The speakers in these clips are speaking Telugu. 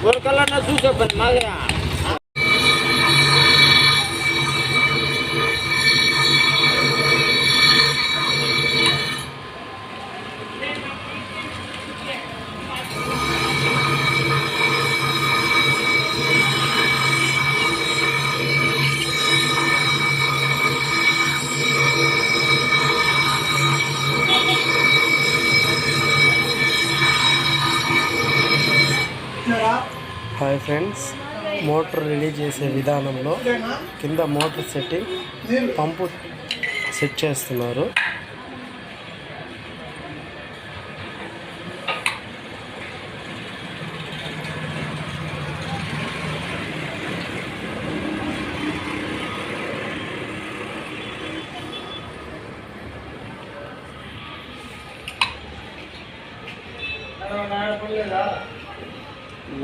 ఊరికల్లా చూసే మాగా హాయ్ ఫ్రెండ్స్, మోటార్ రిలీజ్ చేసే విధానంలో కింద మోటార్ సెట్టింగ్ పంపు సెట్ చేస్తున్నారు.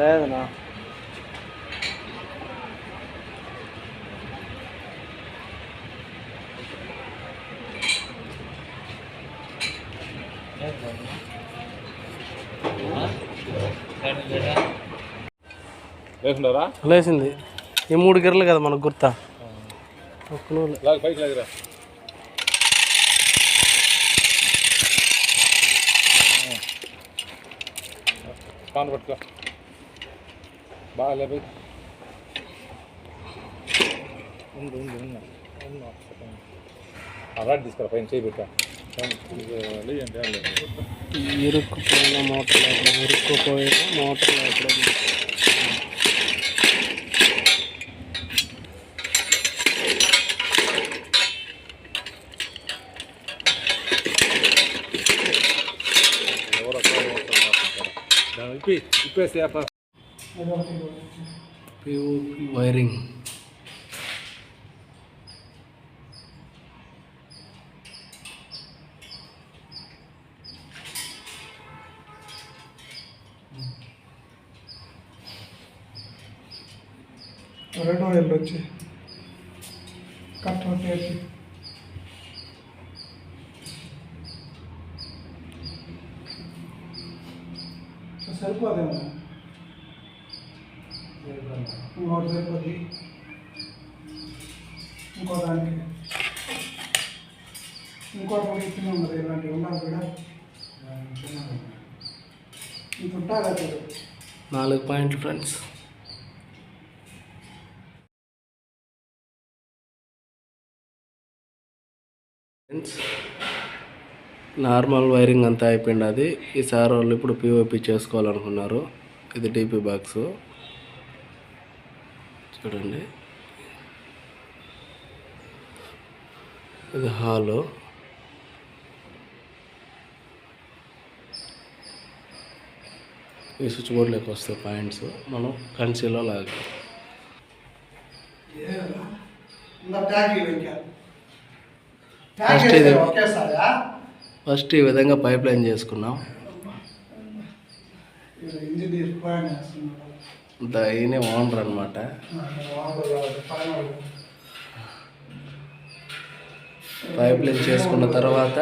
లేదనా లేచింది. ఈ 3 గిర్రలు కదా మనకు గుర్తా. పట్టుకో బాగా లేదు. అలాంటి తీసుకురా పైన చేయబెట్టా ఇరుక్కుపోయిన మోటార్ ఇప్పేసి వైరింగ్. రెండు వేలు వచ్చి కట్ వచ్చి సరిపోదేమో. ఇంకోటి సరిపోద్ది. ఇంకో దానికి ఇంకోటి కూడా ఇచ్చిన ఉన్నది. ఇలాంటివి ఉండాలి కూడా. ఇంత ఉంటుంది. 4 పాయింట్లు ఫ్రెండ్స్. నార్మల్ వైరింగ్ అంతా అయిపోయింది. అది ఈసారి వాళ్ళు ఇప్పుడు పిఓపి చేసుకోవాలనుకున్నారు. ఇది డీపీ బాక్స్ చూడండి. ఇది హాలు. ఈ స్విచ్ బోర్డులోకి వస్తాయి పాయింట్స్. మనం కన్సీలో లాగా ఫస్ట్ ఈ విధంగా పైప్ లైన్ చేసుకున్నాం. ఈయనే ఓనర్ అనమాట. పైప్ లైన్ చేసుకున్న తర్వాత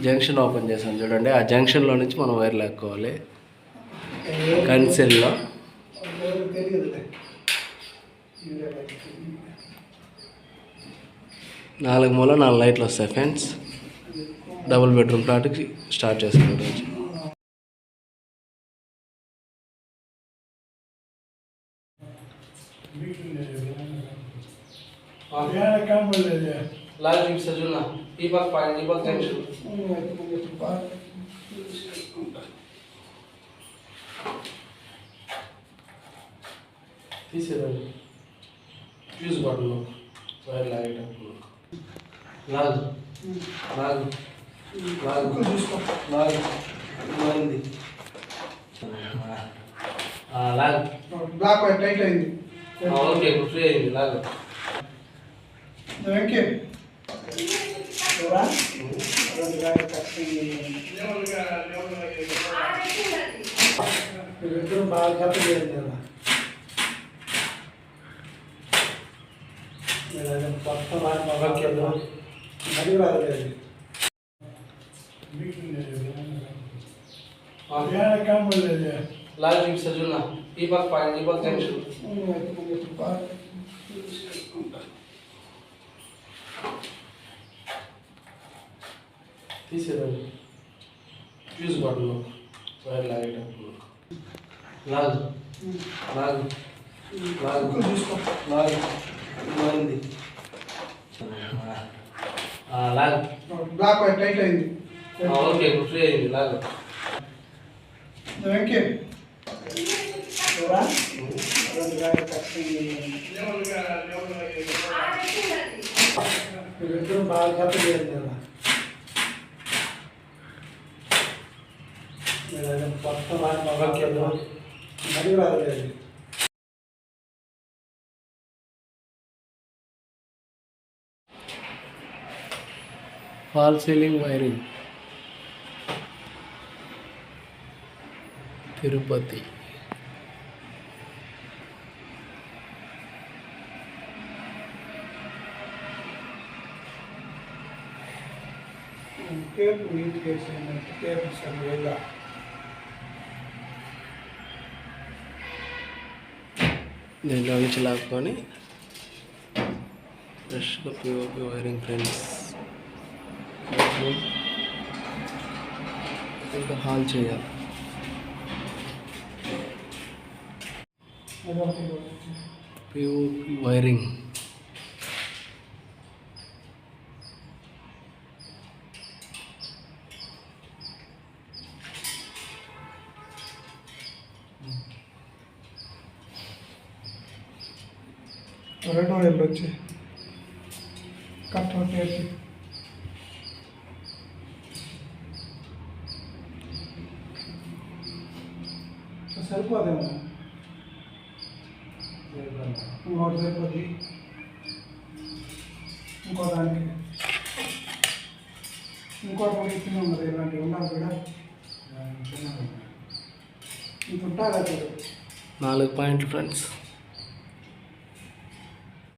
జంక్షన్ ఓపెన్ చేసాం చూడండి. ఆ జంక్షన్లో నుంచి మనం వైర్ లాక్కోవాలి. కన్సెల్లో 4 మూల 4 లైట్లు వస్తాయి ఫ్రెండ్స్. డబుల్ బెడ్రూమ్ ప్లాట్కి స్టార్ట్ చేసుకున్నాం రోజు. తీసేదండి ఫ్యూజ్ బటన్లో వైర్ లాగేటప్పుడు లాగు లాగు లాగు లాగు లాగింది. లాగు బ్లాక్ టైట్ అయింది. ఓకే, ఇప్పుడు ఫ్రీ అయింది. లాగు ఓకే. బాగా చెప్పలేదు కదా. మొత్తం మరి రాలేదు. లాజిక్ సజునా ఈ పక్క పాయింట్ ఈ పక్క జంక్షన్ తీసేదండి ఫ్యూజ్ బటన్ వైర్ లాగేటప్పుడు లాగు లాగు లాగు లాగు మారింది లాగు బ్లాక్ టైట్ అయింది. ఓకే ఇప్పుడు ఫ్రీ అయింది లాగు వెంకీ ఇద్దరు బాగా కట్టలేదు కదా. మొత్తం మరి రాలేదు. Fall ceiling wiring Tirupati tape neat చేసాను. టేప్ సరిగ్గా దీంట్లో నుంచి లాక్కొని ఫ్రెష్గా పిఓపి వైరింగ్ ఫ్రెండ్స్ ఇంకా హాల్ చేయాలి. పిఓపి వైరింగ్ రెండు వైర్లు వచ్చి కట్ టేప్ సరిపోదేమో. ఇంకోటి సరిపోద్ది. ఇంకో దానికి ఇంకోటి కూడా ఇచ్చిన ఉన్నది. ఇలాంటివి ఉండాలి కూడా. ఇంత ఉంటారా 4 పాయింట్లు ఫ్రెండ్స్.